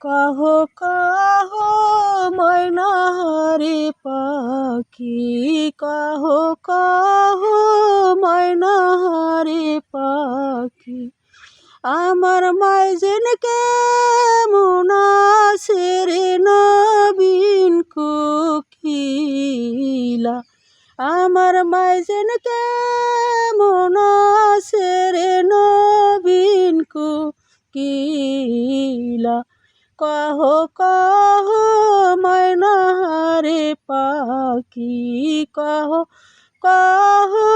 কাহো কাহো ময়নাহারি পাখি, কাহো কাহো ময়নাহারি পাখি, আমার মাইজেন কেমন আছে রে নবীন কোকিলা, আমার মাইজেন কেমন আছে রে নবীন কোকিলা, কাহো কাহো ময়নাহারি পাখি, কাহো কাহো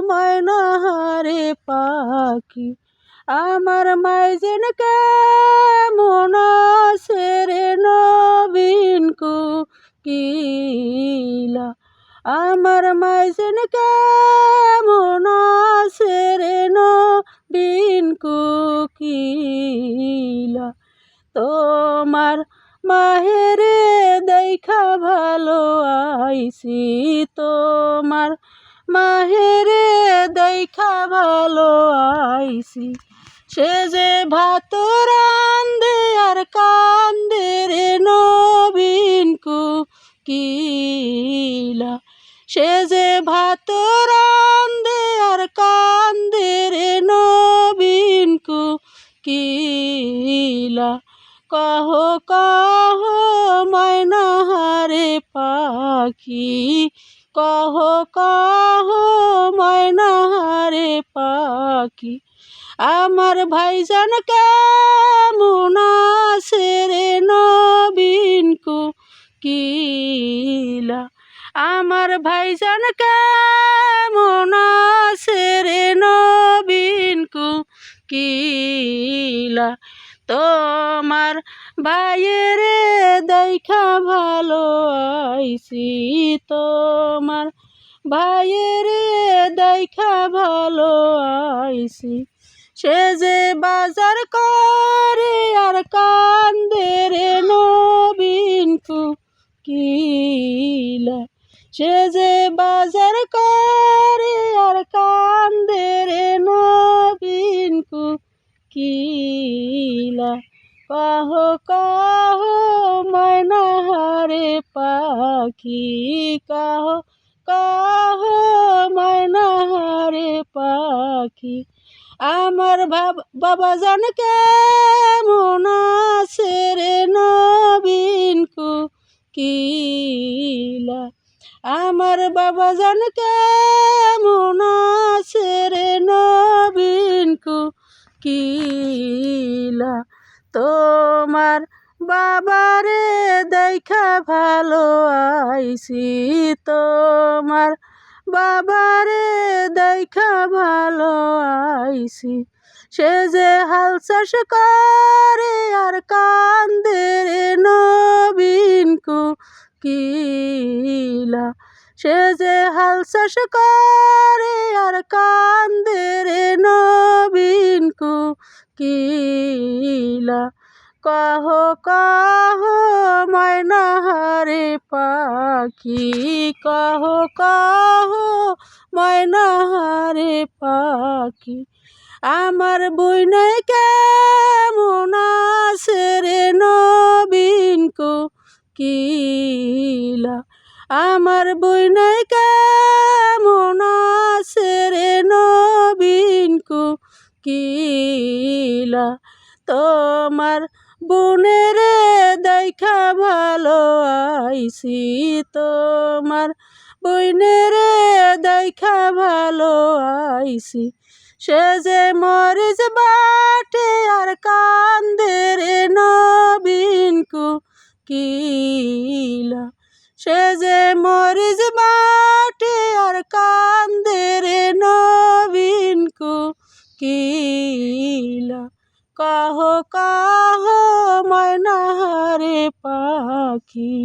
ময়নাহারি পাখি, আমার মাইজেন কেমন আছে রে নবীন কোকিলা, আমার মাইজেন কেমন আছে রে নবীন কোকিলা, তোমার মাহেরে দেখা ভালো আইছি, তোমার মাহেরে দেখা ভালো আইছি, সে যে ভাত রান্ধে আর কান্দে রে নবীন কোকিলা, সে যে ভাত রান্ধে আর কান্দে রে নবীন কোকিলা, কাহো কাহো ময়নাহারি পাখি, কাহো কাহো ময়নাহারি পাখি, আমার ভাইজান কেমন আছে রে নবীন কোকিলা, আমার ভাইজান কেমন আছে রে নবীন কোকিলা, তোমার ভাইয়েরে দেখা ভালো আইছি, তোমার ভাইয়েরে দেখা ভালো আইছি, সে যে বাজার করে আর কান্দে রে নবীন কোকিলা, সে যে বাজার করে আর কান্দে রে নবীন কোকিলা, কাহো কাহো ময়নাহারি পাখি, কাহো কাহো ময়নাহারি পাখি, আমার বাবাজান কেমন আছে রে নবীন কোকিলা, আমার বাবাজান কেমন আছে রে নবীন কোকিলা, তোমার বাবারে দেখা ভালো আইছি, তোমার বাবারে দেখা ভালো আইছি, সে যে হাল চাষ করে আর কান্দে রে নবীন কোকিলা, সে যে হাল চাষ করে আর কান্দে রে নবীন কোকিলা, কাহো কাহো ময়নাহারি পাখি, কাহো কাহো ময়নাহারি পাখি, আমার বইনাই কেমন আছে রে নবীন কোকিলা, আমার বইনাই কেমন আছে রে নবীন কোকিলা, তোমার বোনেরে দেখা ভালো আইছি, তোমার বোনেরে দেখা ভালো আইছি, সে যে মরিচ বাটে আর কান্দে রে নবীন কোকিলা, সে যে মরিচ বাটে আর কান্দে রে নবীন কোকিলা, কাহো কাহো ময়নাহারি পাখি।